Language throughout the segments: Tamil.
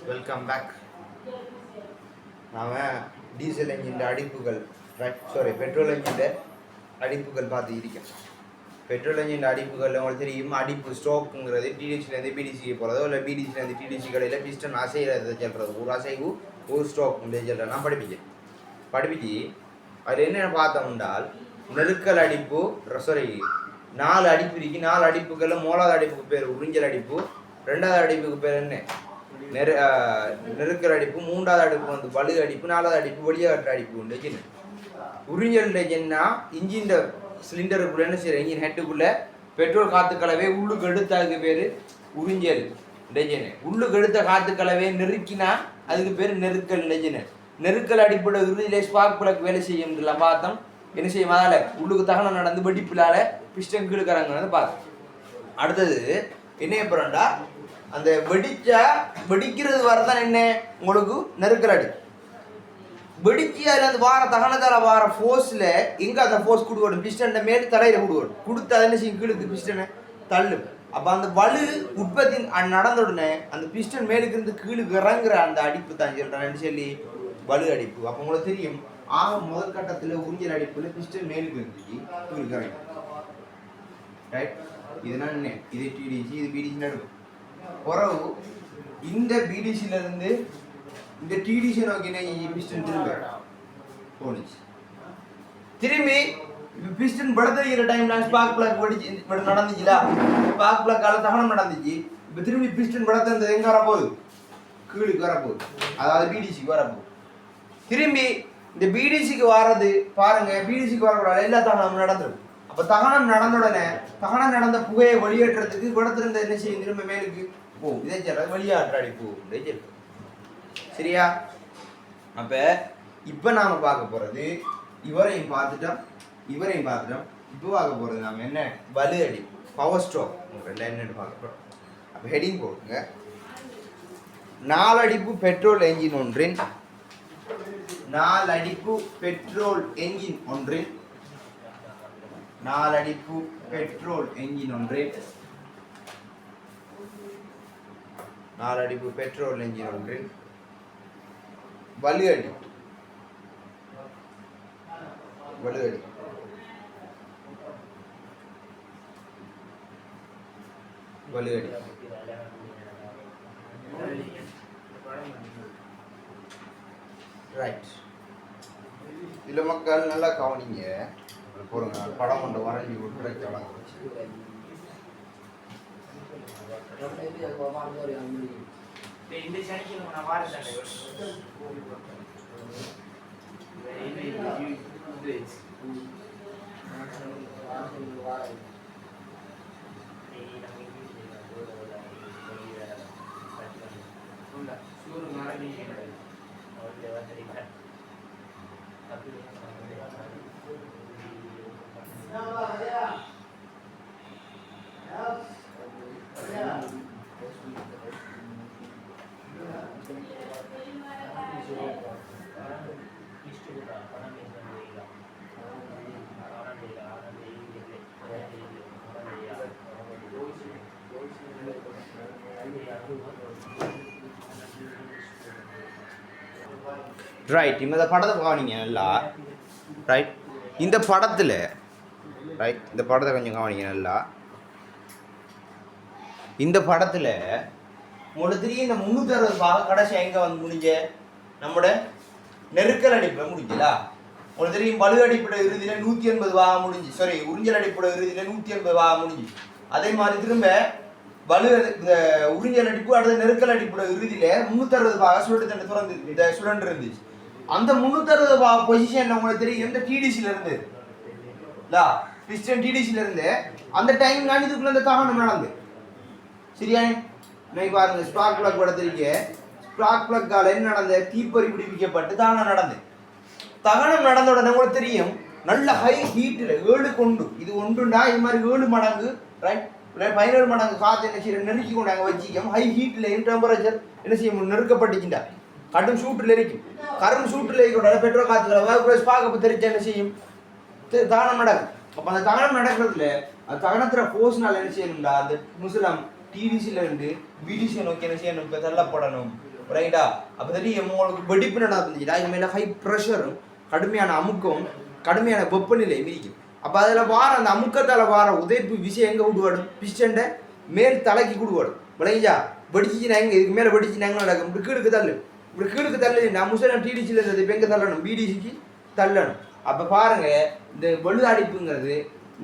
Welcome back. நாம் டீசல் என்ஜின் அடிப்புகள் பெட்ரோல் என்ஜின் அடிப்புகள் பார்த்து இருக்கேன். பெட்ரோல் என்ஜின் அடிப்புகள் உங்களுக்கு தெரியும். அடிப்பு ஸ்ட்ரோக்குங்கிறது டிடிசிலேருந்து பிடிசிக்கு போகிறதோ இல்லை பிடிசிலேருந்து டிடிசி கடையில் பிஸ்டன் அசைகிறத சொல்கிறது. ஒரு அசைவு ஒரு ஸ்ட்ரோக் சொல்கிறேன். நான் படிப்பிச்சு அதில் என்னென்ன பார்த்தோம்னால் நெருக்கல் அடிப்பு 4 அடிப்பு இருக்கு. 4 அடிப்புகளில் 3வது அடிப்புக்கு பேர் உறிஞ்சல் அடிப்பு, 2வது அடிப்புக்கு பேர் என்ன நெருக்கல் அடிப்பு, 3வது அடிப்பு வந்து வலு அடிப்பு, 4வது அடிப்பு வெளியாற்ற அடிப்பு உண்டு. உறிஞ்சல் என்ன இன்ஜின் சிலிண்டருக்குள்ள என்ன செய்யற இன்ஜின் ஹெட்டுக்குள்ள பெட்ரோல் காத்துக்கலவே உள்ளுக்கு எடுத்த அதுக்கு பேர் உறிஞ்சல் டெஜனு. உள்ளுக்கு எடுத்த காத்துக்கலவே நெருக்கினா அதுக்கு பேர் நெருக்கல் டெஜனு. நெருக்கல் அடிப்படை இறுதியிலே ஸ்பார்க் பிளக் வேலை செய்யும் பார்த்தோம். என்ன செய்யும் அதால உள்ளுக்கு தகனம் நடந்து வெடிப்பிலால பிஸ்டன் கீழுக்கிறாங்க பார்த்தோம். அடுத்தது என்ன எப்பறா அந்த வெடிக்கிறது வரதான் என்ன உங்களுக்கு நெருக்கல் அடி வெடிச்சு அதில் அந்த வார தகனத்தால் வார ஃபோர்ஸில் எங்கே அந்த ஃபோர்ஸ் கொடுக்கணும் பிஸ்டனை மேல் தலையில் கொடுத்து அதை என்ன செய்யும் கீழுக்கு பிஸ்டனை தள்ளு. அப்போ அந்த வலு உற்பத்தி நடந்த உடனே அந்த பிஸ்டன் மேலுக்கு இருந்து கீழுக்கு இறங்குற அந்த அடிப்பு தான் சொல்கிறேன் சொல்லி வலு அடிப்பு. அப்போ உங்களுக்கு தெரியும் முதல் கட்டத்தில் உறிஞ்சல் அடிப்பில் பிஸ்டன் மேலுக்கு இருந்துச்சு கீழுக்கு இறங்கி ரைட். இதுனா என்ன இது டிடிசி இது பிடிசின்னு எடுக்கும். உறவு இந்த பிடிசியிலிருந்து இந்த டிடிசி நோக்கி பிஸ்டன் திரும்ப போனிச்சு. திரும்பி இப்போ பிஸ்டன் படுத்துக்கிற டைம்ல ஸ்பார்க் பிளக் வெடிச்சு நடந்துச்சுல, ஸ்பார்க் பிளக்கால தகனம் நடந்துச்சு. இப்போ திரும்பி பிஸ்டன் படுத்து எங்கே வரப்போகுது கீழுக்கு வரப்போகுது, அதாவது பிடிசிக்கு வரப்போகுது. திரும்பி இந்த பிடிசிக்கு வர்றது பாருங்க, பிடிசிக்கு வரக்கூடாது எல்லா தகனமும் நடந்துடும். அப்போ தகனம் நடந்த உடனே தகனம் நடந்த புகையை வெளியேற்றத்துக்கு குடத்திலிருந்து என்ன செய்யும் திரும்ப மேலுக்கு போகும். இதே சொல்றது வெளியாற்ற அடிப்பு சொல்றது. சரியா? அப்போ இப்போ நாம் பார்க்க போகிறது இவரையும் பார்த்துட்டோம். இப்போ பார்க்க போகிறது நாம் என்ன வலு அடிப்பு பவர் ஸ்ட்ரோக் என்னென்னு பார்க்க போகிறோம். அப்போ ஹெடிங் போடுங்க. 4 அடிப்பு பெட்ரோல் என்ஜின் ஒன்றின் 4 அடிப்பு பெட்ரோல் என்ஜின் ஒன்றின் 4 அடிப்பு பெட்ரோல் என்ஜின் ஒன்றின் 4 அடிப்பு பெட்ரோல் என்ஜின் ஒன்றின் வலு அடி ரைட். இதில் மக்கள் நல்லா கவனிங்க. போடுங்க படம் கொண்டு வரைஞ்சி விட்டு ரைட். இந்த படத்தை கவனிங்க நல்லா. ரைட். இந்த படத்தில் இந்த படத்தை கொஞ்சம் கவனிங்க நல்லா. இந்த படத்தில் உங்களுக்கு தெரியும் இந்த 360 பாக கடைசி எங்கே வந்து முடிஞ்ச நம்மளோட நெருக்கல் அடிப்பில் முடிஞ்சலா. உங்களுக்கு தெரியும் வலு அடிப்பட இறுதியில் 180 பாக முடிஞ்சு. உறிஞ்சல் அடிப்பட இறுதியில் 180 பாக முடிஞ்சு. அதே மாதிரி திரும்ப வலு இந்த உறிஞ்சல் அடிப்பு அடுத்த நெருக்கல் அடிப்பட இறுதியில் 360 பாக சுழட்டு திறந்து இந்த சுழன்று இருந்துச்சு. அந்த 360 பாக பொசிஷன் உங்களுக்கு தெரியும் இந்த டிடிசியில் இருந்து பிஸ்டன் டிடிசியில் இருந்து அந்த டைம் நான் இதுக்குள்ள இந்த தகனம் நடந்து. சரியானே? இன்னைக்கு பாருங்க ஸ்பார்க் பிளக் படத்திருக்க ஸ்பார்க் பிளக்கால என்ன நடந்த தீப்பொறி பிடிப்பிக்கப்பட்டு தகனம் நடந்த உடனே கூட தெரியும் நல்ல ஹை ஹீட்டில் 7 கொண்டு இது ஒன்றுண்டா இது மாதிரி 7 மடங்கு ரைட் 17 மடங்கு காற்று என்ன செய்ய நெருக்கி கொண்டு அங்கே வச்சிக்கும். ஹை ஹீட்டில் டெம்பரேச்சர் என்ன செய்ய நெருக்கப்பட்டுச்சுண்டா கடும் சூட்டில் இருக்கும். கரும் சூட்டில் இருக்கிற பெட்ரோல் காற்றுல ஸ்பார்க் தெரிச்சு என்ன செய்யும் தகனம் நடக்கும். அப்போ அந்த தகனம் நடக்கிறதுல அந்த தகனத்தில் ஃபோர்ஸ்னால என்ன செய்யணும்டா அந்த முஸ்லாம் டிடிசியில இருந்து பிடிசி நோக்கி என்ன செய்யணும் இப்போ தள்ளப்படணும். ரைட்டா. அப்போ தெரியும் உங்களுக்கு வெடிப்பு நடந்துச்சுடா, இது மேலே ஹை ப்ரெஷரும் கடுமையான அமுக்கம் கடுமையான வெப்பநிலை மிதிக்கும். அப்போ அதில் வார அந்த அமுக்கத்தால் வார உதைப்பு விஷயம் எங்கே விடுவாடும், பிஸ்டண்ட மேல் தலைக்கு விடுவாடும். விளைஞ்சா வெடிச்சுச்சுன்னா எங்கே இதுக்கு மேலே வெடிச்சுனாங்க நடக்கும். இப்படி கீழுக்கு தள்ளு, இப்படி கீழுக்கு தள்ளு. நான் முஸ்லிம் டிடிசியில் இருந்தது இப்போ எங்கே தள்ளணும், பிடிசிக்கு தள்ளணும். அப்போ பாருங்க இந்த வெளுதாடிப்புங்கிறது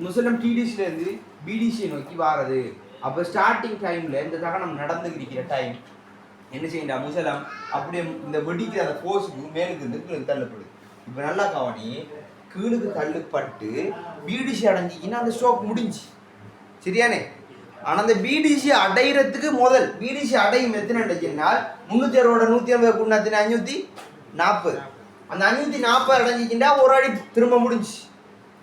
முஸ்லிம் டிடிசியிலேருந்து பிடிசியை நோக்கி வாரது. அப்போ ஸ்டார்டிங் டைமில் இந்த தகனம் நடந்துக்கிற டைம் என்ன செய்யண்டா முசலம் அப்படியே இந்த வெடிக்கிற அந்த போஸுக்கு மேலுக்கு இருந்து கீழுக்கு தள்ளப்படுது. இப்போ நல்லா கவனி, கீழுக்கு தள்ளுப்பட்டு பிடிசி அடைஞ்சிக்கின்னா அந்த ஸ்ட்ரோக் முடிஞ்சு சரியானே. ஆனால் அந்த பிடிசி அடைகிறதுக்கு முதல் பிடிசி அடையும் எத்தனை அடைச்சினால் 360 150 கூட்டினா 540. அந்த 540 அடைஞ்சிக்கிண்டா ஒரு அடி திரும்ப முடிஞ்சு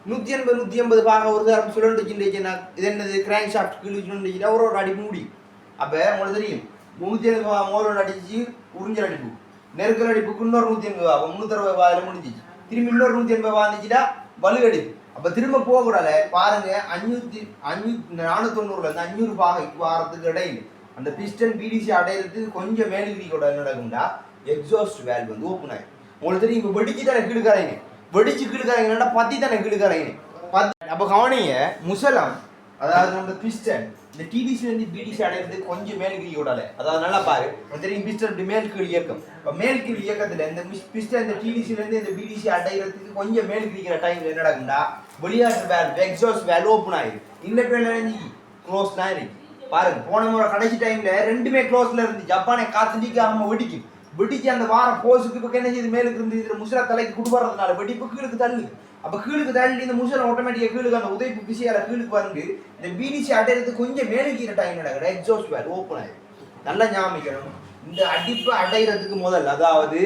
180 180 பார்க்க ஒரு தரம் சுழண்டுச்சுன்னா இது என்னது கிராங்க் ஷாஃப்ட் கீழே சுழண்டுச்சுன்னா ஒரு அடிப்பு முடியும். அப்போ உங்களுக்கு தெரியும் 180 மோதல் அடிச்சு உறிஞ்சல் அடிப்பு, நெருக்கல் அடிப்புக்கு இன்னொரு 180 360 முடிஞ்சிச்சு. திரும்பி இன்னொரு 180 வந்துச்சுன்னா வலு அடிப்பு. அப்போ திரும்ப போகக்கூடாது. பாருங்க 490 500 பாகைக்கு வாரத்துக்கு இடையில் அந்த பிஸ்டன் பிடிசி அடையிறதுக்கு கொஞ்சம் மேலுகிரி கூட நடக்கும்டா எக்ஸாஸ்ட் வேல்வ் வந்து ஓப்பன் ஆகும். உங்களுக்கு தெரியும் இப்போ வெடிச்சு தானே கீழுக்காரங்க, வெடிச்சு கீழுக்காரங்கன்னா பத்தி தானே கீழுக்காரங்க பத்தி. அப்போ கவனிங்க முசலம் அதாவது நம்ம பிஸ்டன் இந்த டிடிசிலேருந்து பிடிசி அடையிறதுக்கு கொஞ்சம் மேல்கீழ் கூடாது. அதாவது நல்லா பாரு தெரியும் பிஸ்டன் இப்படி மேல்கீழ் இயக்கம். இப்போ மேல்கீழ் இயக்கத்தில் இந்த பிஸ்டன் இந்த டிடிசிலேருந்து இந்த பிடிசி அடைகிறதுக்கு கொஞ்சம் மேல்கீழிக்கிற டைமில் என்ன நடக்கும்டா வெளியாட்டு வேல்வ் எக்ஸாஸ்ட் வேல்வ் ஓப்பன் ஆயிருக்கு. இந்த பேர்ல க்ளோஸ் தான் இருக்கு. பாருங்க போன முறை கடைசி டைம்ல ரெண்டுமே க்ளோஸ்ல இருந்துச்சு. ஜப்பானை காத்துடிக்காம வெடிக்கும். வெடிச்சு அந்த வார போஸுக்கு இப்போ என்ன செய்யுது மேலுக்கு இருந்து இதில் முசலா தலைக்கு குடுபடுறதுனால வெடிப்பு கீழுக்கு தள்ளு. அப்போ கீழுக்கு தள்ளி இந்த முசலம் ஆட்டோமேட்டிக்காக கீழுக்கு அந்த உதைப்பு பிசியால கீழுக்கு வந்து இந்த பிடிசி அடையிறதுக்கு கொஞ்சம் மேலுக்கிற டைம் நடக்குது எக்ஸாஸ்ட் வேல்வ் ஓப்பன் ஆயிடும். நல்லா ஞாபகம், இந்த அடிப்பு அடைகிறதுக்கு முதல் அதாவது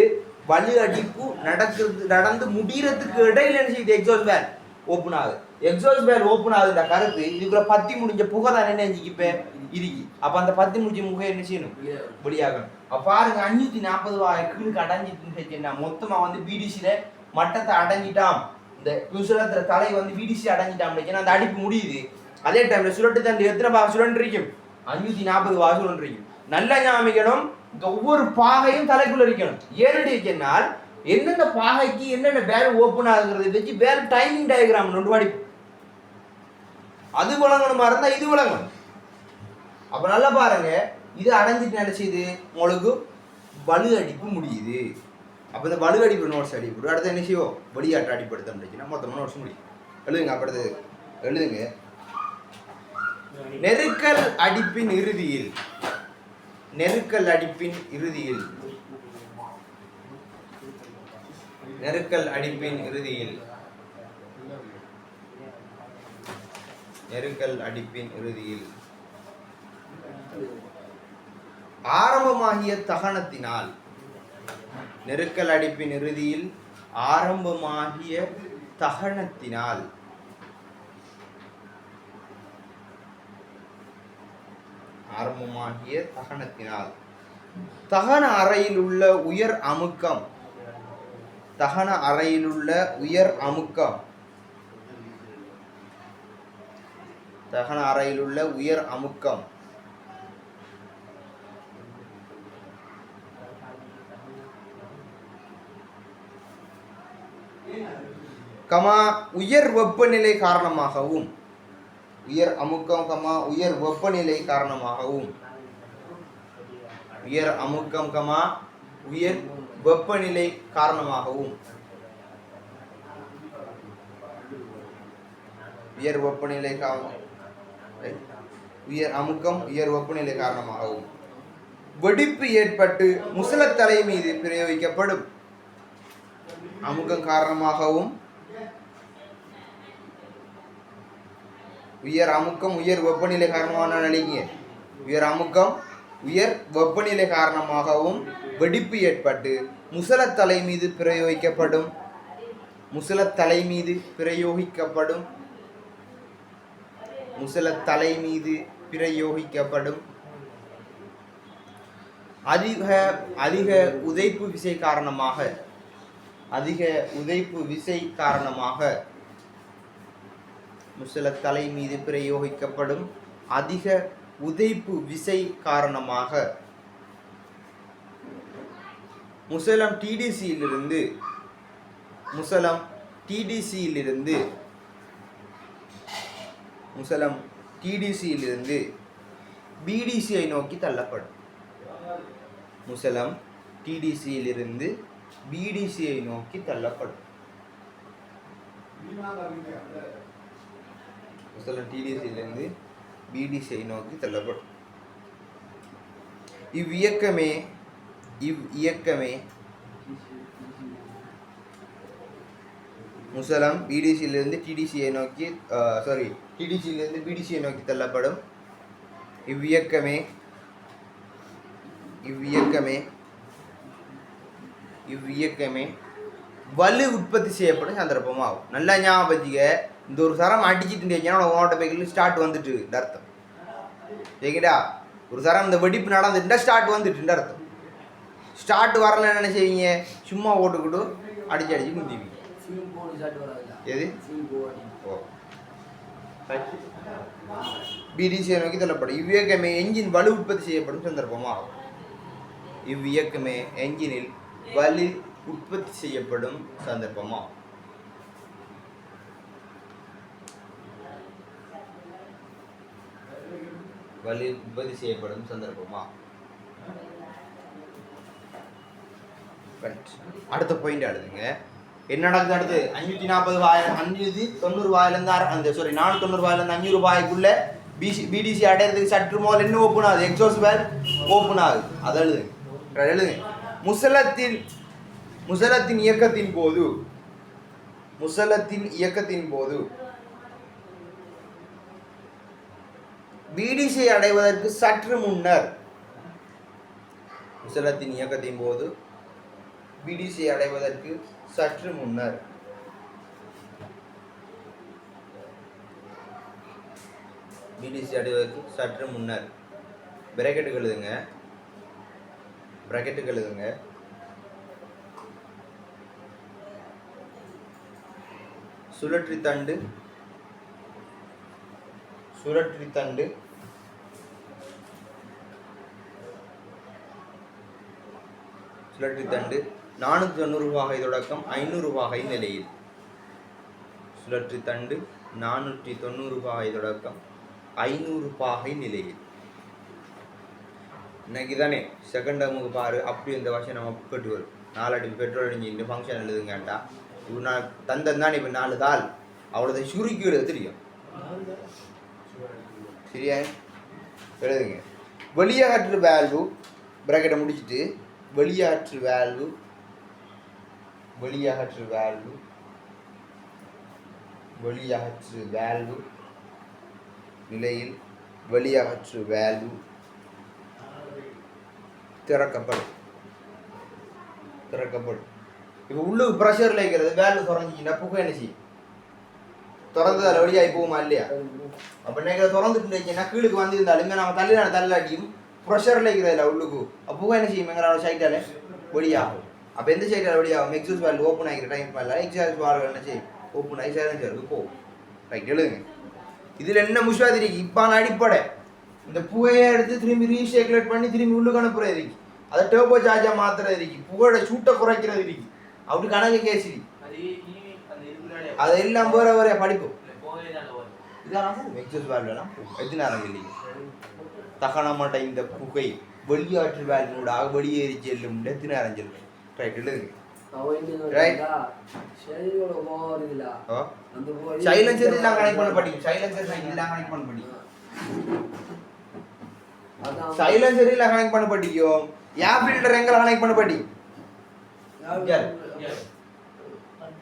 வலு அடிப்பு நடந்து முடிகிறதுக்கு இடையில என்ன செய்யுது எக்ஸாஸ்ட் வேல்வ் ஓப்பன் ஆகுது. எக்ஸாஸ்ட் வேல்வ் ஓப்பன் ஆகுதுன்ற கருத்து இதுக்குள்ள பத்தி முடிஞ்ச புகை தான் என்ன இப்போ இருக்கு. அப்போ அந்த பத்தி முடிஞ்ச முகை என்ன செய்யணும் வெளியாகணும். அப்போ பாருங்க 540 கீழுக்கு அடைஞ்சிட்டுன்னா மொத்தமாக வந்து பிடிசியில மட்டத்தை அடைஞ்சிட்டான். இந்த முசலத்துல தலை வந்து பிடிசி அடைஞ்சிட்டான் அந்த அடிப்பு முடியுது. அதே டைம்ல சுழட்டு தண்டு எத்தனை பாகம் சுழன்றிருக்கும் 540 பாகம் சுழன்றிருக்கும். நல்லா ஞாபகம், இந்த ஒவ்வொரு பாகையும் தலைக்குள்ள இருக்கணும். ஏனடி வைக்கனால் என்னென்ன பாகைக்கு என்னென்ன வேல்வ் ஓப்பன் ஆகுங்கிறது வச்சு வேல் டைமிங் டயக்ராம் ஒன்று படிப்பு அது விளங்கணுமா இருந்தா இது விளங்கணும். அப்ப நல்லா பாருங்க, இது அடைஞ்சிட்டு என்ன செய்யுது உங்களுக்கு வலு அடிப்பு முடியுது. அப்போ இந்த வலு அடிப்பு நோட்ஸ் அடிப்பு அடுத்த என்ன செய்வோம் வெளியாட்டு அடிப்படுத்த முடிச்சுன்னா மொத்தமாக நோட்ஸ் முடியும். எழுதுங்க அப்படி எழுதுங்க. நெருக்கல் அடிப்பின் இறுதியில் நெருக்கல் அடிப்பின் இறுதியில் நெருக்கல் அடிப்பின் இறுதியில் நெருக்கல் அடிப்பின் இறுதியில் ஆரம்பமாகிய தகனத்தினால் நெருக்கல் அடிப்பின் இறுதியில் ஆரம்பமாகிய தகனத்தினால் தகன அறையில் உள்ள உயர் அமுக்கம் தகன அறையில் உள்ள உயர் அமுக்கம் தகன அறையில் உள்ள உயர் அமுக்கம் உயர் வெப்பநிலை காரணமாகவும் உயர் அமுக்கம் உயர் வெப்பநிலை காரணமாகவும் உயர் அமுக்கம் உயர் வெப்பநிலை காரணமாகவும் உயர் வெப்பநிலை உயர் அமுக்கம் உயர் வெப்பநிலை காரணமாகவும் வெடிப்பு ஏற்பட்டு முசலத்தலை மீது பிரயோகிக்கப்படும். அமுக்கம் காரணமாகவும் உயர் அமுக்கம் உயர் வெப்பநிலை காரணமாக நினைங்க. உயர் அமுக்கம் உயர் வெப்பநிலை காரணமாகவும் வெடிப்பு ஏற்பட்டு முசலத்தலை மீது பிரயோகிக்கப்படும். முசலத்தலை மீது பிரயோகிக்கப்படும். முசலத்தலை மீது பிரயோகிக்கப்படும். அதிக உதைப்பு விசை காரணமாக முசலத்தலை மீது பிரயோகிக்கப்படும் அதிக உதைப்பு விசை காரணமாக முசலம் டிடிசியிலிருந்து பிடிசியை நோக்கி தள்ளப்படும். முசலம் டிடிசியிலிருந்து பிடிசியை நோக்கி தள்ளப்படும். முசலம் டிடிசியிலிருந்து பிடிசியை நோக்கி தள்ளப்படும். இவ்வியக்கமே முசலம் பிடிசியிலிருந்து டிடிசியை நோக்கி டிடிசியிலிருந்து பிடிசியை நோக்கி தள்ளப்படும். இவ்வியக்கமே வலு உற்பத்தி செய்யப்படும் சந்தர்ப்பமாகும். நல்லா ஞாபகத்துக்க, இந்த ஒரு சரம் அடிச்சுட்டு ஓட்ட பைக்கில் ஸ்டார்ட் வந்துட்டு அர்த்தம். சரிங்களா? ஒரு சரம் இந்த வெடிப்பு நடந்துட்டா ஸ்டார்ட் வந்துட்டு அர்த்தம். ஸ்டார்ட் வரல என்ன செய்வீங்க? சும்மா ஓட்டுக்கிட்டு அடிச்சு குந்திவீங்க. எது பிடிசியை நோக்கி தள்ளப்படும். இவ்வியக்கமே என்ஜின் வலு உற்பத்தி செய்யப்படும் சந்தர்ப்பமாகும். இவ்வியக்கமே என்ஜினில் வலு உற்பத்தி செய்யப்படும் சந்தர்ப்பமாகும். வலு உற்பத்தி செய்யப்படும் சந்தர்ப்பமா. அடுத்த பாயிண்ட் எழுதுங்க. என்ன நடக்குது அடுத்து? 540 590 ரூபாயிலிருந்து 490 ரூபாயிலிருந்து 500 ரூபாய்க்குள்ள பிடிசி அடையிறதுக்கு சற்று முதல் என்ன ஓப்பன் ஆகுது? எக்ஸாஸ்ட் வால்வ் ஓப்பன் ஆகுது. அதை எழுதுங்க. முசலத்தின் இயக்கத்தின் போது பிடிசியை அடைவதற்கு சற்று முன்னர் பிராக்கெட்டுக்கு எழுதுங்க. சுழற்சி தண்டு 490 ரூபாய் தொடக்கம் 500 ரூபாய் நிலையில். சுழற்சி தண்டு 490 ரூபாய் தொடக்கம் 500 ரூபாய் நிலையில். இன்னைக்கு தானே செகண்ட் டேர்முக்கு பாரு, அப்படி இந்த வருஷம் நம்ம கட்டு வரும். 4 அடி பெட்ரோல் அடிஞ்சு ஃபங்க்ஷன் எழுதுங்கண்டா. இப்போ நான் தந்தேன் இப்போ 4 தாள் அவ்வளோதான் சுருக்கி எழுத தெரியும். சரியா? எழுதுங்க. வெளியேற்று வேல்வு பிராக்கெட்டை முடிச்சுட்டு வெளியேற்று வேல்வு நிலையில் வெளியேற்று வேல்வு திறக்கப்படும். இப்போ உள்ளுக்கு ப்ரெஷரில் இருக்கிறது வேல்வு திறந்துச்சுன்னா புகை என்ன செய்யும்? திறந்து அதில் வெளியாகி போகுமா இல்லையா? அப்போ நீங்கள் திறந்துட்டுன்னா கீழுக்கு வந்திருந்தாலுமே நம்ம தள்ளாட்டியும் ப்ரெஷரில் இருக்கிறதில்ல உள்ளுக்கு புகை என்ன செய்யும்? எங்களோட சைட்டால் வெளியாகும். அப்போ எந்த சைட்டால் வெளியாகும்? எக்ஸாஸ்ட் வால்வு ஓப்பன் ஆகிக்கிற டைம் இல்லை, எக்ஸாஸ்ட் வால்வு என்ன செய்யும்? ஓப்பன் ஆகி சைலன்சருக்கு போகும். ரைட், எழுதுங்க. இதில் என்ன முஷ்வாதி இருக்கு? இப்போ அடிப்படை இந்த புகையை எடுத்து திரும்பி ரீசைக்கிளேட் பண்ணி திரும்பி உள்ளுக்கு அனுப்புறது இருக்கு. அதை டர்போ சார்ஜாக மாற்றுறது இருக்கு. புகையோட சூட்டை குறைக்கிறது இருக்கு. அப்படி கணக்கு கேசி அதெல்லாம் வேற படிப்பு. இதான் எக்ஸாஸ்ட் வால்வுலாம் எத்தனை நேரம் இல்லைங்க தகன மாட்டேன். இந்த புகை வெளியாற்று வேல்வூடாக வெளியேறி செல்லும் எத்தனை நேரம் செல்லும்? ரைட், எழுதுங்க. சைலன்சர் எல்லாம் கனெக்ட் பண்ண படிக்கும். சைலன்சர் எல்லாம் கனெக்ட் பண்ண படிக்கும். ஏர் ஃபில்டர் எங்க கனெக்ட் பண்ண படி?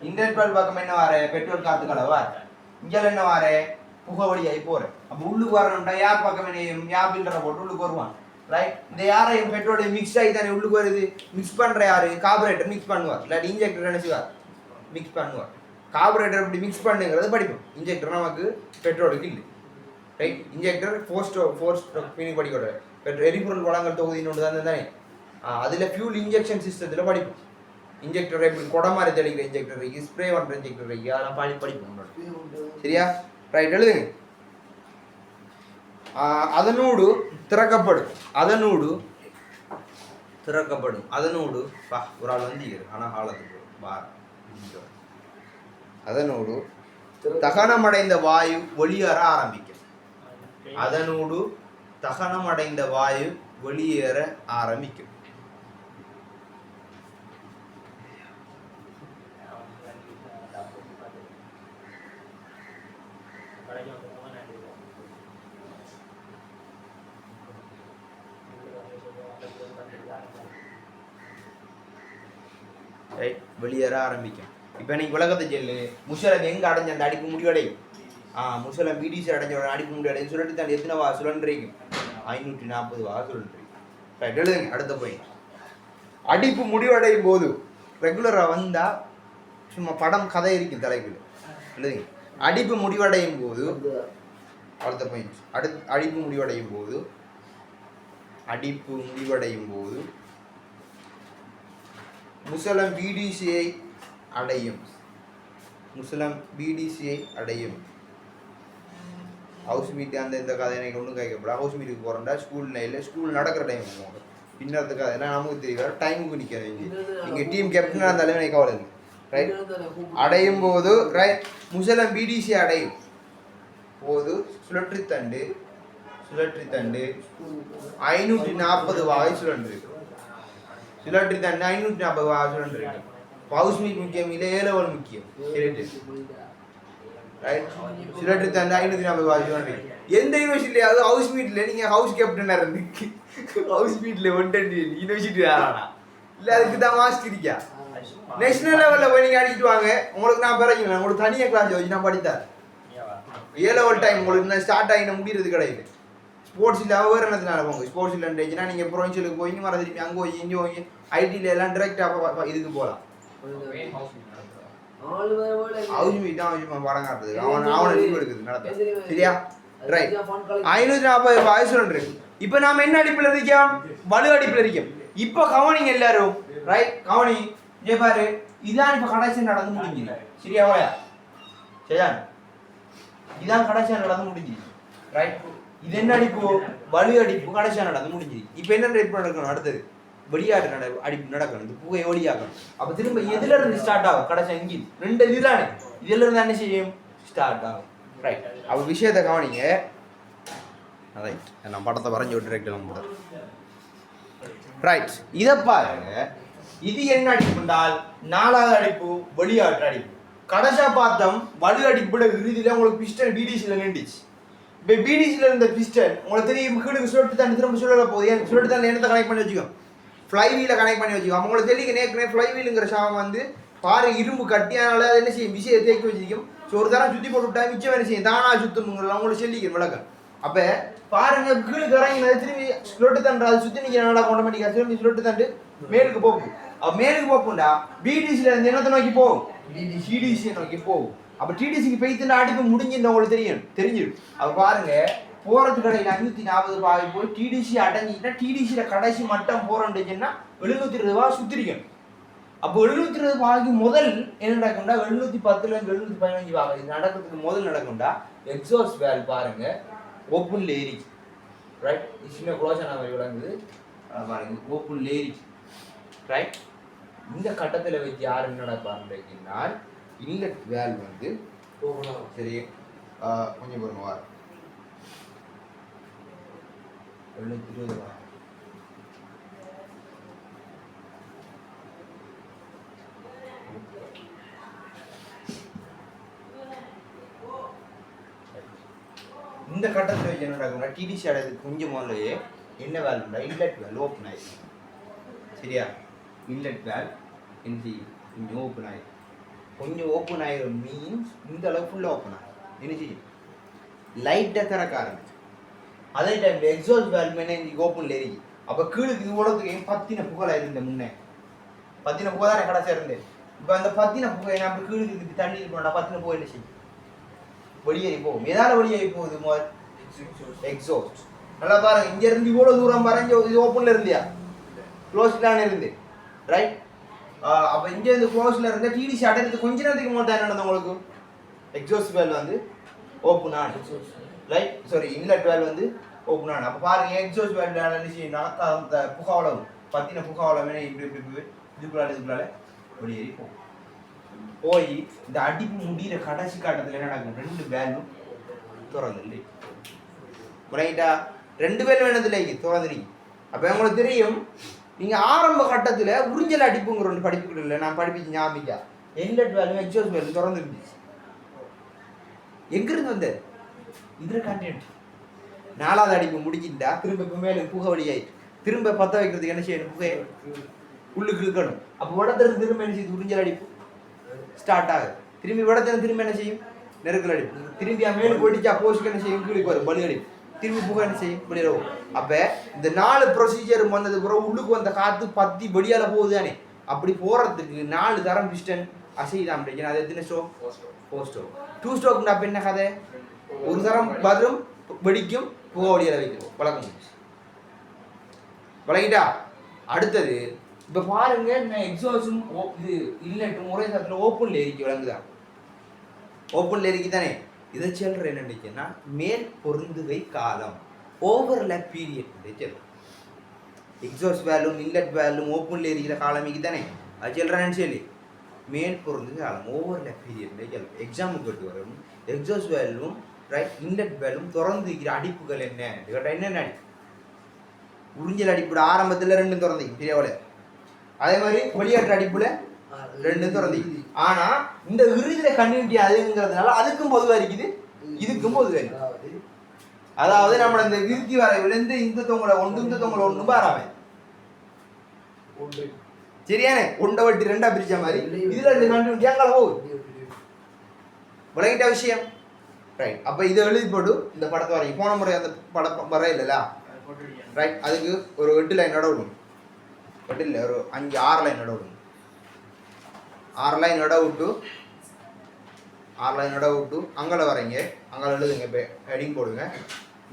இன்டர்னல் பால் பக்கம் என்ன வார? பெட்ரோல் காத்து கலவா. இங்க என்ன வார? புகை வழியாகி போற. அப்ப உள்ளுக்கு வரணும்டா யார் பக்கம் என்னையும் ஏர் ஃபில்டரை போட்டு உள்ளுக்கு வருவான். ரைட், இந்த யாரையும் பெட்ரோல் மிக்ஸ் ஆகி தானே உள்ளுக்கு வருது. மிக்ஸ் பண்ற யாரு? கார்பரேட்டர் மிக்ஸ் பண்ணுவார். இல்லாட்டி இன்ஜெக்டர் நினைச்சுவார் மிக்ஸ் பண்ணுவார். கார்பரேட்டர் எப்படி மிக்ஸ் பண்ணுங்கிறது படிப்போம். இன்ஜெக்டர் நமக்கு பெட்ரோலுக்கு இல்லை. ரைட், இன்ஜெக்டர் ஃபோர்ஸ் மீனிங் படிக்கூட எரிபொருள் வளங்கள் தொகுதின்னு ஒன்று தான் தானே. அதில் ஃபியூல் இன்ஜெக்ஷன் சிஸ்டத்தில் படிப்போம். இன்ஜெக்டர் எப்படி கொடை மாதிரி தெளிக்கிற இன்ஜெக்டர் இருக்கு, ஸ்ப்ரே பண்ணுற இன்ஜெக்டர் இருக்கு, அதெல்லாம் படிப்போம். சரியா? ரைட், எழுதுங்க. அதனூடு திறக்கப்படும். திறக்கப்படும். அதனோடு ஒரு ஆள் வந்து ஆனால் காலத்துக்கு பார் அதனோடு தகனமடைந்த வாயு வெளியேற ஆரம்பிக்கும். அதனோடு தகனமடைந்த வாயு வெளியேற ஆரம்பிக்கும். வெளியேற ஆரம்பிக்கும். இப்போ நீ உலகத்தை சொல்லு, முசலம் எங்கே அடைஞ்ச அந்த அடிப்பு முடிவடையும். முசலம் பிடிசி அடைஞ்ச அடிப்பு முடிவடையும் சொல்லிட்டு தான் எத்தனை வா சுழன்றிருக்கும்? 540 வா சுழன்றிருக்கும். ரைட், எழுதுங்க. அடுத்த போய் அடிப்பு முடிவடையும் போது ரெகுலராக வந்தால் சும்மா படம் கதை இருக்கும் தலைக்குள்ள. எழுதுங்க. அடிப்பு முடிவடையும் போது அடுத்த பாயிண்ட். அடிப்பு முடிவடையும் போது முசலம் பிடிசியை அடையும். ஹவுஸ் மீட் அந்த இந்த கதை எனக்கு ஒன்றும் கேட்கப்படாது. ஹவுஸ் மீட்டுக்கு போகிறோம்டா ஸ்கூல் நடக்கிற டைம் போங்க. பின்னத்து கதையெல்லாம் நமக்கு தெரியாது. டைமுக்கு நிற்க நீங்கள் டீம் கேப்டனாக இருந்தாலும் எனக்கு கவலை இல்லை. ரைட், அடையும் போது ரைட் முசலம் பிடிசி அடையும் போது சுழற்றித்தண்டு 540 வாய் சுழன்றிருக்கு. சுழற்றித்தண்டு 540 வாய் சுழன்றிருக்கு. ஹவுஸ் மீட் முக்கியம் இல்லை, ஏ லெவல் முக்கியம். ரைட், சுழற்றித்தண்டு 540 வாய் சுழன்றிருக்கு. எந்த யூனிவர்சிட்டியாவது ஹவுஸ் மீட்டில் நீங்கள் ஹவுஸ் கேப்டனாக இருந்து ஹவுஸ் மீட்டில் 120 யூனிவர்சிட்டி ஆனா இல்லை, அதுக்கு தான் மாஸ்க் இருக்கா. நேஷனல் லெவலில் போய் நீங்கள் அடிக்கிட்டு வாங்க. உங்களுக்கு நான் பிறகு உங்களுக்கு தனியாக கிளாஸ் வச்சு நான் படித்தேன். ஏ லெவல் டைம் உங்களுக்கு இன்னும் ஸ்டார்ட் ஆகின முடிகிறது கிடையாது. ஸ்போர்ட்ஸ் இல்லாமல் வேறு என்னத்தினால போங்க. ஸ்போர்ட்ஸ் இல்லைன்னா நீங்கள் ப்ரொவின்ஷியலுக்கு போய் இங்கே வர திருப்பி அங்கே போய் இங்கே போய் ஐடியில் எல்லாம் டிரெக்டாக இதுக்கு போகலாம். ஹவுஸ் மீட் தான் படம் காட்டுறது. அவனை லீவ் எடுக்குது நடத்த. சரியா? ரைட், 540 வாய் சுழன்றிருக்கு. இப்போ நாம் என்ன அடிப்பில் இருக்கோம்? வலு அடிப்பில் இருக்கோம். இப்போ கவனிங்க எல்லாரும். ரைட், கவனி. ஏ பாரு, இதான் இப்போ கடைசி நடந்து முடிஞ்சுது. சரியாவா? சரியா? இதான் கடைசியாக நடந்து முடிஞ்சுது. ரைட், இது என்ன அடிப்பு? வலு அடிப்பு கடைசியாக நடந்து முடிஞ்சுது. இப்போ என்ன அடிப்பு நடக்கணும்? அடுத்தது வெளியாட்டு அடிப்பு நடக்கணும். இந்த புகை ஒளியாகணும். அப்போ திரும்ப எதுல இருந்து ஸ்டார்ட் ஆகும்? கடைசி இன்ஜின் 2 இதுதானே. இதுல இருந்து என்ன செய்யும்? ஸ்டார்ட் ஆகும். ரைட், அப்போ விஷயத்தை கவனிங்க. ரைட், நான் படத்தை வரைஞ்சி விட்டு டிரெக்டாக நம்புறேன். ரைட், இதை பாருங்க. இது என்ன அடிப்பு என்றால் 4வது அடிப்பு வெளியாட்டு அடிப்பு. கடைசியாக பார்த்தோம் வலு அடிப்போட இறுதியில் உங்களுக்கு பிஸ்டன் பிடிசியில் நின்றுச்சு. இப்போ பிடிசியில் இருந்த பிஸ்டன் உங்களுக்கு தெரியும் கீழுக்கு சுழட்டு தண்ணி திரும்ப சுழல போகுது. சுழட்டு தண்ணி என்னத்தை கனெக்ட் பண்ணி வச்சுக்கோம்? ஃப்ளை வீலை கனெக்ட் பண்ணி வச்சுக்கோம். உங்களுக்கு தெரியும் நேற்கனவே ஃப்ளை வீலுங்கிற சாதம் வந்து பாரு இரும்பு கட்டியானால அது என்ன செய்யும்? விஷயம் தேக்கி வச்சிருக்கும். ஸோ ஒரு தரம் சுற்றி போட்டு விட்டா மிச்சம் என்ன செய்யும்? தானா சுத்தமுங்கிறத உங்களுக்கு சொல்லிக்கணும் விளக்கம். அப்போ பாருங்க, கீழுக்கு இறங்கினது திரும்பி சுழட்டு தண்டு அது சுற்றி நீங்கள் நல்லா ஆட்டோமேட்டிக்காக திரும்பி சுழட்டு தண்டு மேலுக்கு போகும். அப்போ மேலுக்கு போகும்டா பிடிசியில் இருந்து என்னத்தை நோக்கி போகும்? டிடிசியை நோக்கி போகும். அப்போ டிடிசிக்கு பெய்த்துட்டு அடிப்பு முடிஞ்சுன்னு உங்களுக்கு தெரிஞ்சிடும். அப்போ பாருங்க, போகிறது கடையில் 540 ரூபாய் போய் டிடிசி அடைஞ்சின்னா டிடிசியில் கடைசி மட்டம் போகிறோன்னுச்சுன்னா 720 ரூபா சுற்றிருக்கணும். அப்போ 720 ரூபாய்க்கு முதல் என்ன நடக்கும்டா? 710 715 ரூபா இது நடக்கிறதுக்கு முதல் நடக்கும்டா எக்ஸாஸ்ட் வேல் பாருங்க ஓப்பன்ல ஏறிச்சு. ரைட், சின்ன குளோசனா மாதிரி விளங்குது பாருங்க, ஓப்பன்ல ஏறிச்சு. ரைட், இந்த கட்டத்தில் வச்சு யார் என்ன நடப்பாருன்னா இன்லெட் வேல் வந்து சரி கொஞ்சம் பொறுமை வார் 720 ரூபா. இந்த கட்டத்தில் வச்சு என்ன நடக்கும்னா டிடிசி அடையதுக்கு கொஞ்சம் முதல்லையே என்ன வேல்னா இன்லெட் வேல் ஓப்பன் ஆயிடுச்சு. சரியா? இன்லெட் வேல் என்ன கொஞ்சம் ஓப்பன் ஆயிடும். கொஞ்சம் ஓப்பன் ஆயிடும் மீன்ஸ் இந்த அளவு ஃபுல்லாக ஓப்பன் ஆகும். என்ன செய்யும்? லைட்டாக திறக்க ஆரம்பிச்சு. அதே டைமில் எக்ஸாஸ்ட் வேல் மேலே இன்றைக்கி ஓப்பனில் எரிக்கி. அப்போ கீழுக்கு இது உலகத்துக்கு பத்தின புகழாக இருந்தேன். முன்னே பத்தின புகை தானே கடைசியாக இருந்தேன். இப்போ அந்த பத்தின புகை நம்ம கீழுக்கு தண்ணி இருக்கணும்டா பத்தின புகை என்ன செய்யும்? வெளியேறி போகும். எதால வெளியேறி போகுது? முதல் எக்ஸாஸ்ட். நல்லா பாருங்க, இங்க இருந்து இவ்வளவு தூரம் பாருங்க, இது ஓப்பன்ல இருந்தியா? க்ளோஸ்லான இருந்து. ரைட், அப்ப இங்க இருந்து க்ளோஸ்ல இருந்த டிடிசி அடையிறது கொஞ்ச நேரத்துக்கு முன்னாடி என்ன நடந்தது உங்களுக்கு? எக்ஸாஸ்ட் வேல் வந்து ஓப்பன் ஆன. ரைட், சாரி இன்லெட் வேல் வந்து ஓப்பன் ஆன. அப்ப பாருங்க எக்ஸாஸ்ட் வேல் என்ன செய்யும்? அந்த புகை அளவு பத்தின புகாவளமே இப்படி இதுக்குள்ளால வெளியேறி போகும். போய் இந்த அடிப்பு முடிகிற கடைசி காட்டத்தில் என்ன நடக்கும்? 2 வேலும் திறந்துள்ளே முறையிட்டா 2 வேலும் என்னதில்லை திறந்துருங்க. அப்போ உங்களுக்கு தெரியும், நீங்கள் ஆரம்ப கட்டத்தில் உறிஞ்சல் அடிப்புங்கிற ஒன்று படிப்புக்கிட்டு நான் படிப்பிச்சு ஞாபகா என்லெட் வேலும் எக்ஸாஸ்ட் வேலும் திறந்துருந்துச்சு. எங்கிருந்து வந்தது? இதில் கண்டினியூட்டி 4வது அடிப்பு முடிக்கிட்டா திரும்ப இப்போ மேலே புகை வழியாயிட்டு திரும்ப பற்ற வைக்கிறதுக்கு என்ன செய்யணும்? புகையை உள்ளுக்கு இழுக்கணும். அப்போ உடத்துல திரும்ப என்ன செய்யுது? உறிஞ்சல் அடிப்பு ஸ்டார்ட் ஆகுது. திரும்பி உடத்துல திரும்ப என்ன செய்யும்? நெருக்கல் அடிப்பு. திரும்பி மேலே போயிடுச்சா போஸ்க்கு என்ன செய்யும்? கீழே வரும் பலி அடிப்பு. திரும்பி புகை என்ன செய்யும்? வெளியிடும். அப்போ இந்த 4 ப்ரொசீஜர் வந்தது பிறகு உள்ளுக்கு வந்த காற்று பத்தி வெளியால போகுது தானே. அப்படி போகிறதுக்கு 4 தரம் பிஸ்டன் அசைதான் பிடிக்கணும். அது எத்தனை ஸ்ட்ரோக்? 4 ஸ்ட்ரோக். 2 ஸ்ட்ரோக்னா அப்போ என்ன கதை? ஒரு தரம் வரும் வெடிக்கும் புகை வழியால வைக்கணும். வழக்கம் வழங்கிட்டா. அடுத்தது இப்போ பாருங்க, நான் எக்ஸாஸ்டும் இது இல்லட்டும் ஒரே நேரத்தில் ஓப்பனில் எரிக்கி விளங்குதா? ஓப்பனில் எரிக்கி தானே. இதை சொல்கிற என்னன்னா மேல் பொருந்துகை காலம், ஓவர்லேப் பீரியட் சொல்கிறேன். எக்ஸாஸ்ட் வேலும் இன்லெட் வேலும் ஓப்பனில் எரிக்கிற காலமிக்கு தானே அது சொல்கிறேன்னு சொல்லி மேல் பொருந்துகை காலம் ஓவர்லேப் பீரியட் சொல்கிறேன். எக்ஸாமுக்கு கேட்டு வரும். எக்ஸாஸ்ட் வேலும் ரைட் இன்லெட் வேலும் திறந்து இருக்கிற அடிப்புகள் என்ன கேட்டால் என்னென்ன அடிப்பு? உறிஞ்சல் அடிப்போட ஆரம்பத்தில் 2 திறந்தீங்க பெரியவள. அதே மாதிரி வெளியாற்று அடிப்புல 2 திறந்தீங்க. ஆனா இந்த இறுதியில கண்டினியூட்டி அதுங்கிறதுனால அதுக்கும் பொதுவாக இருக்குது, இதுக்கும் பொதுவாக இருக்குது. அதாவது நம்ம இந்த இறுதி வரைவிலேருந்து இந்த தொங்கலை ஒன்று இந்த தொங்கலை ஒன்று பாராம சரியானே 1 வட்டி 2 பிரிச்ச மாதிரி இதுல 2 கண்டினியூட்டி அங்கே போகுது. விளங்கிட்ட விஷயம் ரைட். அப்போ இதை எழுதி போட்டு இந்த படத்தை வரைக்கும் போன முறை அந்த படம் வரையில ரைட். அதுக்கு ஒரு 8 லைனோட விடும். 8 இல்லை, ஒரு 5-6 லைனோட விடும். 6 லைனோட விட்டு 6 லைனோட விட்டு அங்கே வரைங்க. அங்கே எழுதுங்க. இப்போ ஹெடிங் போடுங்க.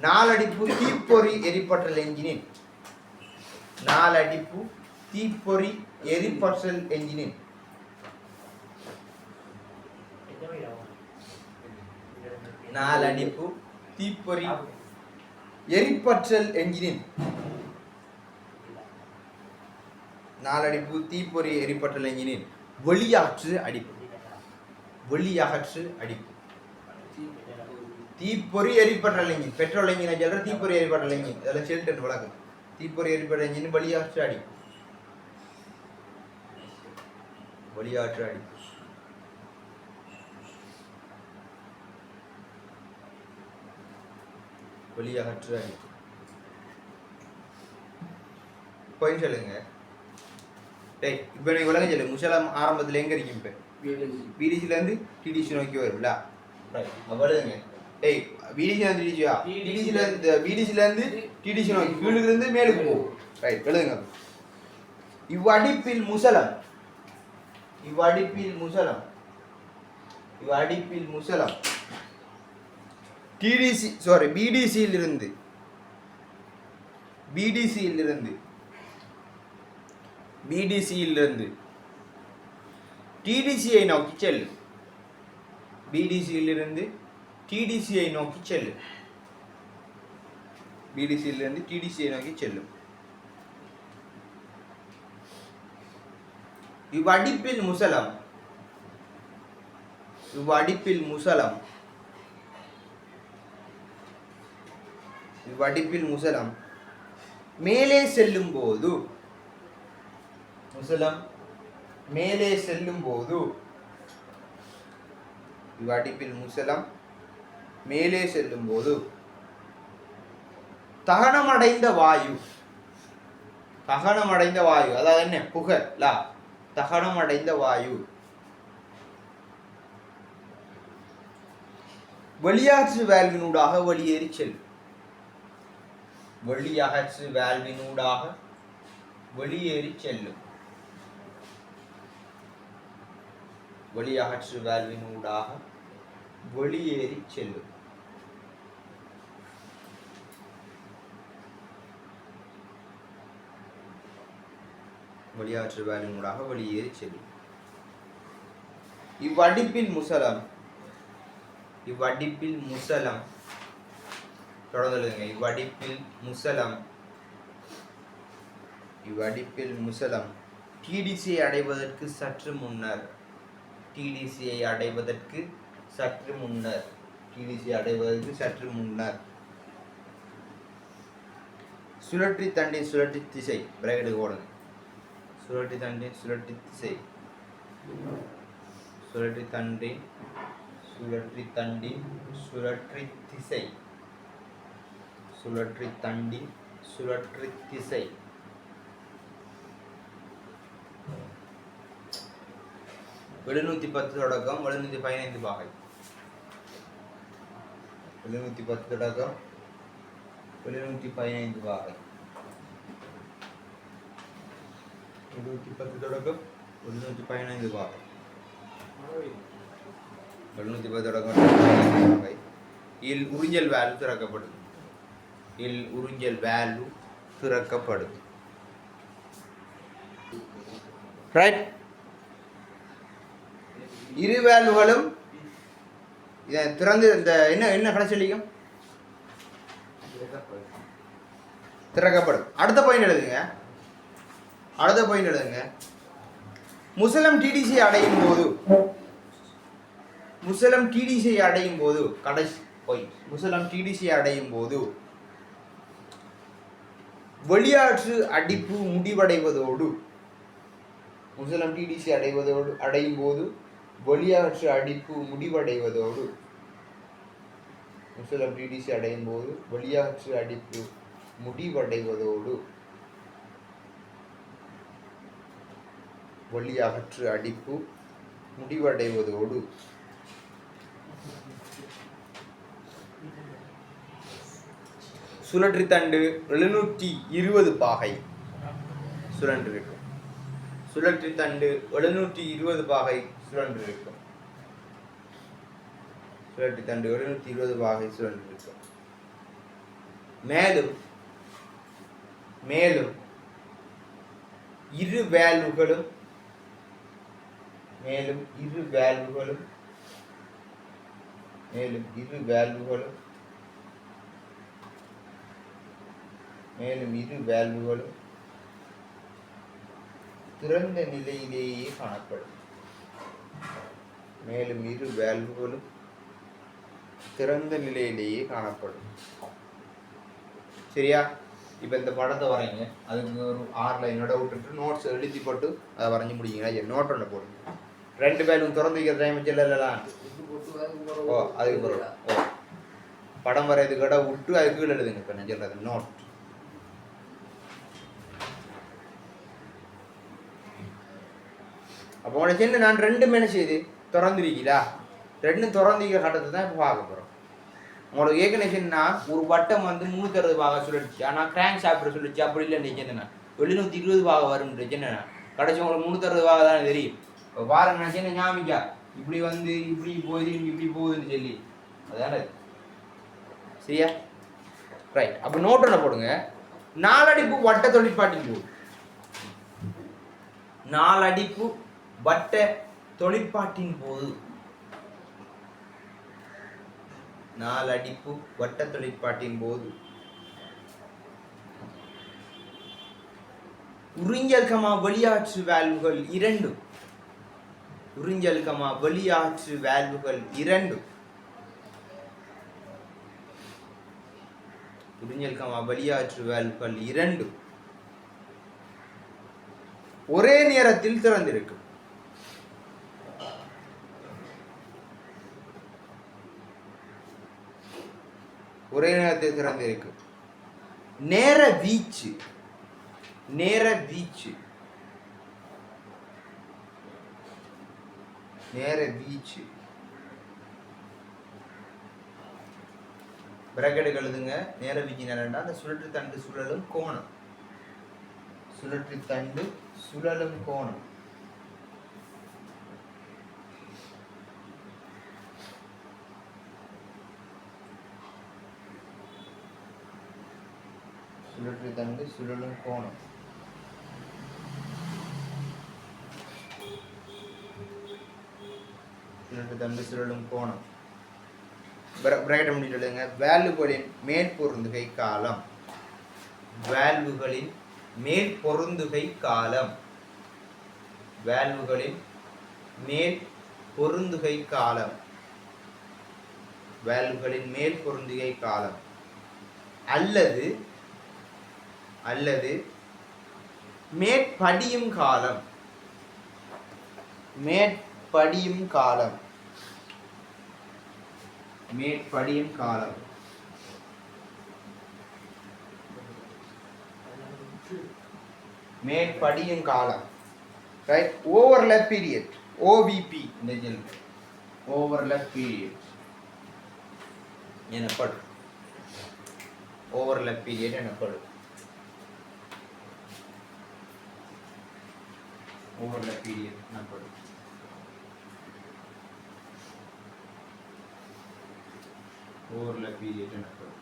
4 அடிப்பு தீப்பொறி எரிபற்றல் என்ஜினின். 4 அடிப்பு தீப்பொறி எரிபற்றல் என்ஜினின். 4 அடிப்பு தீப்பொறி எரிபற்றல் என்ஜினின். 4 அடிப்பு தீப்பொறி எரிபற்றல் என்ஜினின் வெளியாற்று அடிப்பு. வெளியாற்று அடிப்பு தீப்பொறி எரிபற்றல் என்ஜின். பெட்ரோல் என்ஜினை சொல்ற தீப்பொறி எரிபற்றல் என்ஜின். இதெல்லாம் செல்டன் வழக்கம். தீப்பொறி எரிபற்றல் என்ஜின் வெளியாற்று அடிப்பு. வெளியாற்று அடிப்பு வெளியாற்று அடிப்பு. போய் சொல்லுங்க. டேய் இப்போ நீ விளங்க சொல்லு. முசலம் ஆரம்பத்தில் எங்கே இருக்கும்? இப்போ பிடிசிலேருந்து டிடிசி நோக்கி வரும்ல. ரைட் அவ்வளோங்க. டேய் பிடிசிலேருந்து டிடிசியா? பிடிசிலேருந்து டிடிசி நோக்கி கீழுலேருந்து மேலுக்கு போகும். ரைட் எழுதுங்க. இவ்வடிப்பில் முசலம் இவ்வடிப்பில் முசலம் இவ்வடிப்பில் முசலம் டிடிசி சாரி பிடிசியிலிருந்து டிடிசியை நோக்கி செல்லும். பிடிசியிலிருந்து டிடிசியை நோக்கி செல்லும். பிடிசியிலிருந்து டிடிசியை நோக்கி செல்லும். இவ்வடிப்பில் முசலம் இவ்வடிப்பில் முசலம் இவ்வடிப்பில் முசலம் மேலே செல்லும் போது முசலம் மேலே செல்லும் போது இவ்வடிப்பில் முசலம் மேலே செல்லும் போது தகனமடைந்த வாயு அதாவது என்ன? புகழா. தகனமடைந்த வாயு வெளியாற்று வேல்வினூடாக வெளியேறி செல்லும். வெளியாற்று வேல்வினூடாக வெளியேறி செல்லும். வெளியாற்று வேல்வினூடாக வெளியேறி செல்லும். வெளியாற்று வேல்வினூடாக வெளியேறி செல்லும். இவ்வடிப்பில் முசலம் தொடர்ந்து எழுதுங்க. இவ்வடிப்பில் முசலம் இவ்வடிப்பில் முசலம் டிடிசியை அடைவதற்கு சற்று முன்னர் சுழற்றி தண்டின் சுழற்றி திசை பிராக்கெட் ஓடுங்க. சுழற்றி தண்டின் சுழற்றி திசை சுழற்றி தண்டின் சுழற்றி தண்டின் சுழற்றி திசை 710 தொடக்கம் 715 பாகை. 710 தொடக்கம் 715 பாகை. 710 தொடக்கம் 715 பாகை. 710 தொடக்கம் 715 பாகை. இல் உறிஞ்சல் வேல்யூ திறக்கப்படுது. ரைட். இரு வேல்யூகளும் திறந்து இந்த என்ன கடைசியும் திறக்கப்படும். அடுத்த பாயிண்ட் எழுதுங்க. முசலம் டிடிசி அடையும் போது கடைசி பாயிண்ட். முசலம் டிடிசி அடையும் போது வெளியாற்று அடிப்பு முடிவடைவதோடு முசலம் டிடிசி அடையும் போது வெளியாற்று அடிப்பு முடிவடைவதோடு முசலம் டிடிசி அடையும் போது வெளியாற்று அடிப்பு முடிவடைவதோடு வெளியாற்று அடிப்பு முடிவடைவதோடு சுழற்றி தண்டு 720 பாகை சுழன்றிருக்கும். சுழற்றி தண்டு 720 பாகை சுழன்றிருக்கும். சுழற்றி தண்டு 720 பாகை சுழன்றிருக்கும். மேலும் இரு வேல்வுகளும் திறந்த நிலையிலேயே காணப்படும். சரியா? இப்போ இந்த படத்தை வரைங்க. அதுக்கு ஒரு 6 லைனோட விட்டுட்டு நோட்ஸ் எழுதி போட்டு அதை வரைஞ்சி முடியுங்க. நோட் ஒன்று போடுங்க. 2 வேல்வும் திறந்து வைக்கிற டைம் செல்லலாம். அதுக்கு பிறகு படம் வரையதுக்கு கூட விட்டு அது கீழே எழுதுங்க. இப்போ நான் சொல்றது நோட். அப்போ உனக்கு என்ன நான் 2 என்ன செய்து திறந்துருக்கீங்களா? 2 திறந்திருக்கிற கட்டத்தை தான் இப்போ பார்க்க போகிறோம். உங்களுக்கு ஏற்கனவே ஒரு வட்டம் 360 பாகை சொல்லிடுச்சு. ஆனால் கிராங்க் ஷாப்டர் சொல்லிச்சு. அப்படி இல்லை என்னென்னா 720 பாகை வரும் என்னென்னா கடைசி உங்களுக்கு 360 பாகை தானே தெரியும். இப்போ பாருங்க நான் சின்ன ஞாபகா இப்படி இப்படி போகுதுன்னு சொல்லி அதானே. சரியா? ரைட். அப்போ நோட் ஒன்று போடுங்க. 4 அடிப்பு வட்ட தொழிற்பாட்டின் போது 4 அடிப்பு வட்ட தொழிற்பாட்டின் போது 4 அடிப்பு வட்ட தொழிற்பாட்டின் போது உறிஞ்சல் கமா வெளியாற்று வேல்வுகள் இரண்டும் ஒரே நேரத்தில் திறந்திருக்கும். நேர வீச்சு பிராக்கெட் எழுதுங்க. நேர வீச்சு என்னன்னா அந்த சுழற்று தண்டு சுழலும் கோணம். சுழற்று தண்டு சுழலும் கோணம். சுழற்று தண்டு சுழலும் கோணம். சுழற்று தண்டு சுழலும் கோணம். பிராக்கெட் முடிச்சுடுங்க. வேல்வுகளின் மேற்பொருந்துகை காலம். வேல்வுகளின் மேல் பொருந்துகை காலம். வேல்வுகளின் மேல் பொருந்துகை காலம். வேல்வுகளின் மேல் பொருந்துகை காலம் அல்லது அல்லது மேற்படியும் காலம். மேற்படியும் காலம். மேற்படியும் காலம். மேற்படியும் காலம். ரைட். ஓவர்லேப் பீரியட், ஓவிபி இந்த ஜெல் ஓவர்லேப் பீரியட் எனப்படும். ஓவர்லேப் பீரியட் எனப்படும். ஓவர்லேப் பீரியட் எனப்படும். ஓவர்லேப் பீரியட் எனப்படும்.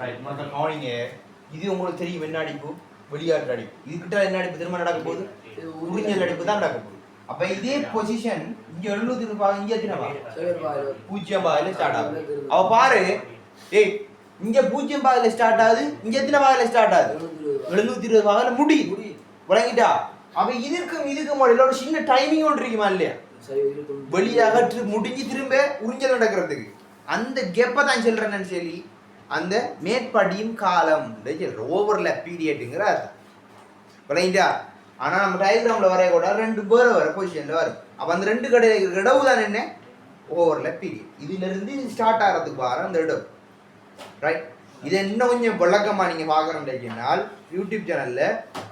ரைட். மொத்தம் கவனிங்க. இது உங்களுக்கு தெரியும் என்ன அடிப்பு, வெளியாட்டு அடிப்பு. இதுகிட்ட என்ன அடிப்பு திரும்ப நடக்க போகுது, உறிஞ்சல் அடிப்பு தான் நடக்க போகுது. அப்ப இதே பொசிஷன் இங்க 70 ரூபாய், இங்க எத்தனைவா 0 பாயில ஸ்டார்ட் ஆகுது. அவ பாரு, ஏய் இங்க 0 பாயில ஸ்டார்ட் ஆகுது, இங்க எத்தனை பாயில ஸ்டார்ட் ஆகுது, 720 பாயில முடியுது. விளங்கிட்டா? அப்ப இதுக்கும் இடையில ஒரு சின்ன டைமிங் ஒன்று இருக்குமா இல்லையா, வெளியாக முடிஞ்சு திரும்ப உறிஞ்சல் நடக்கிறதுக்கு. அந்த கெப்பை தான் சொல்றேன்னு சொல்லி அந்த மேற்படியும் காலம் ஓவர்லேப் பீரியட்டுங்கிற அர்த்தம். விளங்கிட்டா? ஆனா நம்ம டயக்ராம்ல வரைய கூட 2 பேர் வர பொசிஷன்ல வரும். அப்ப அந்த 2 இடவு தான் என்ன, ஓவர்லேப் பீரியட். இதுல இருந்து ஸ்டார்ட் ஆகிறதுக்கு வர அந்த இடவு. ரைட். இதை இன்னும் கொஞ்சம் விளக்கமா நீங்க பார்க்கணும்னால் யூடியூப் சேனல்ல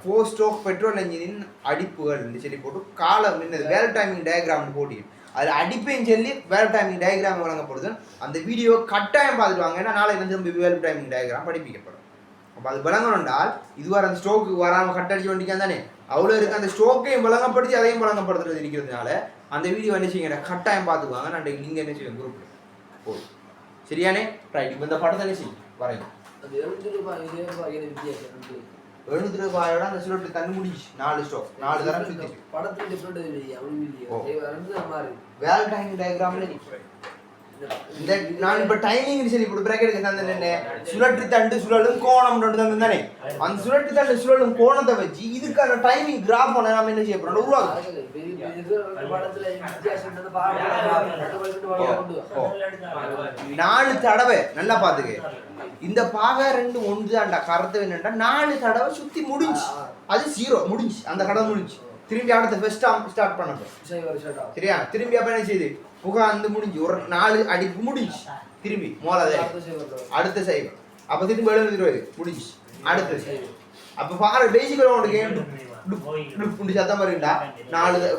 4 ஸ்ட்ரோக் பெட்ரோல் என்ஜினின் அடிப்புகள் சொல்லி போட்டு காலம் என்ன வேல் டைமிங் டயக்ராம் போட்டி அதில் அடிப்பையும் சொல்லி வேல் டைமிங் டயக்ராம் வழங்கப்படுது. அந்த வீடியோ கட்டாயம் பார்த்துட்டு வாங்க. ஏன்னா நாளைக்கு வந்து வேல் டைமிங் டயக்ராம் படிப்பிக்கப்படும். அப்போ அது விளங்கணும்னால் இதுவரை அந்த ஸ்ட்ரோக்கு வராமல் கட்டடிச்சு வண்டிக்கான் தானே அவ்வளோ இருக்குது. அந்த ஸ்ட்ரோக்கையும் விளங்கப்படுத்தி அதையும் விளங்கப்படுத்துறது இருக்கிறதுனால அந்த வீடியோ என்ன செய்யுங்க கட்டாயம் பார்த்துக்குவாங்க. நான் நீங்கள் என்ன செய்வேன் குரூப் போதும். சரியானே? ரைட். இப்போ இந்த படத்தை என்ன செய்யும் வரையும் 700 ரூபாயோட அந்த சுழட்டு தண்ணி முடிச்சு 4 ஸ்டாக் 4 தரம் சுத்தி படத்துல டிஃபரண்ட் வேல் டைமிங் டயக்ராம்ல இந்த நான் இப்ப டைமிங் சொல்லி போட்டு பிராக்கெட் தந்தேன். என்ன சுழற்று தண்டு சுழலும் கோணம் தந்தேன் தானே. அந்த சுழற்று தண்டு சுழலும் கோணத்தை வச்சு இதுக்கான டைமிங் கிராஃப் பண்ண நாம என்ன செய்ய போறோம் உருவாக்கும். 4 தடவை நல்லா பாத்துக்க. இந்த பாகை 2 ஒன்று தான்டா கருத்து என்னண்டா 4 தடவை சுத்தி முடிஞ்சு அது 0 முடிஞ்சு அந்த கடை முடிஞ்சு. திரும்பி அடுத்த ஃபர்ஸ்ட் ஸ்டார்ட் பண்ணணும். சரியா? திரும்பி அப்ப என்ன செய்யுது புகாந்து முடிஞ்சு ஒரு 4 அடிப்பு முடிஞ்சு. திரும்பி மோலாத அடுத்த சைவம். அப்ப திரும்பி 720 முடிஞ்சு அடுத்த சைவம். அப்ப பாரு பேசிக்கலா உனக்கு சத்தம் வருண்டா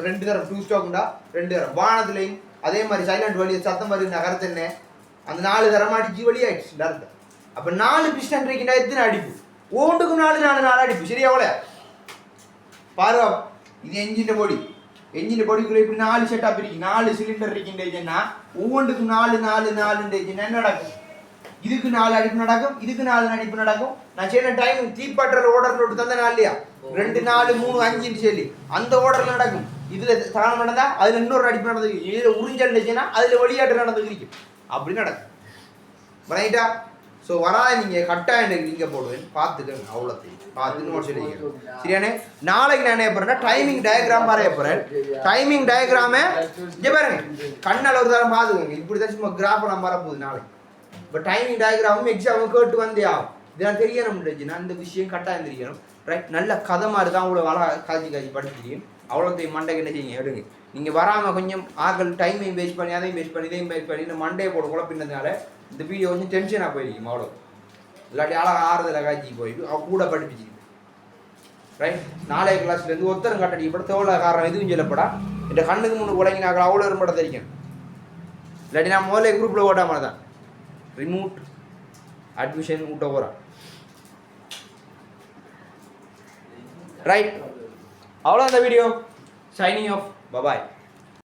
2 தரம் 2 ஸ்டாக்டா 2 தரம் வானத்துலையும் அதே மாதிரி சைலண்ட் வழி சத்தம் வருது. கருத்து என்ன அந்த 4 தரம் அடிச்சு வெளியாயிடுச்சு அர்த்தம். அப்ப 4 பிஸ்டன் இருக்குன்னா எத்தனை அடிப்பு, ஒவ்வொன்றுக்கு 4 அடிப்பு. சரியா? அவ்வளோ பாரு. இது என்ஜின் பொடி. என்ஜின் பொடிக்குள்ள இப்படி 4 செட்டப் இருக்கு, 4 சிலிண்டர் இருக்குன்னா ஒவ்வொன்றுக்கும் 4 என்ன நடக்கும், இதுக்கு 4 அடிப்பு நடக்கும், இதுக்கு 4 அடிப்பு நடக்கும். நான் செய்யற டைம் தீப்பற்றல் ஓர்டர் தந்த நாள் இல்லையா 2 4 3 5 சொல்லி அந்த ஓர்டர்ல நடக்கும். இதுல தானம் நடந்தா அதுல இன்னொரு அடிப்பு நடந்து, இதுல உறிஞ்சல் இருந்துச்சுன்னா அதுல வெளியாட்டு நடந்து இருக்கும். அப்படி நடக்கும். ரைட்டா? ஸோ வராது நீங்கள் கட்டாயம் நீங்கள் போடுவேன் பார்த்துக்கங்க. அவ்வளோத்தையும் பார்த்து நோட் சொல்லிங்க. சரியானே? நாளைக்கு நான் என்ன போகிறேன்னா டைமிங் டயக்ராம் வரைய போகிறேன். டைமிங் டயக்ராமை இங்கே பாருங்க கண்ணால் ஒரு தரம் பார்த்துக்கோங்க. இப்படி தான் சும்மா கிராஃப் நம்ம வரப்போகுது நாளைக்கு. இப்போ டைமிங் டயக்ராமும் எக்ஸாமும் கேட்டு வந்தே ஆகும். இதெல்லாம் தெரியணும்னுச்சுன்னா இந்த விஷயம் கட்டாயம் தெரியணும். ரைட். நல்ல கதை மாதிரி தான் அவ்வளோ காய்ச்சி படிச்சிருக்கீங்க. அவ்வளோத்தையும் மண்டைக்கு என்ன செய்யுங்க எடுங்க. நீங்கள் வராமல் கொஞ்சம் ஆக்கள் டைமையும் வேஸ்ட் பண்ணி அதையும் வேஸ்ட் பண்ணி இதையும் வேஸ்ட் பண்ணி இந்த மண்டையை போட குழப்பினதுனால இந்த வீடியோ கொஞ்சம் டென்ஷனாக போயிருக்கும். அவ்வளோ இல்லாட்டி அழகாக ஆறுதலை காய்ச்சி போயிட்டு அவ கூட படிப்பிச்சு. ரைட். நாளைய கிளாஸ்லேருந்து ஒருத்தரும் கட்டடிக்கப்பட தோலை காரணம் எதுவும் சொல்லப்படா இந்த கண்ணுக்கு முன்னு உலகினாக்கள் அவ்வளோ இரும்பட தெரியும். இல்லாட்டி நான் முதல்ல குரூப்பில் ஓட்டா மாதிரி தான் ரிமோட் அட்மிஷன் விட்ட போகிறான். ரைட். அவ்வளோ அந்த வீடியோ. Signing off. பபாய்.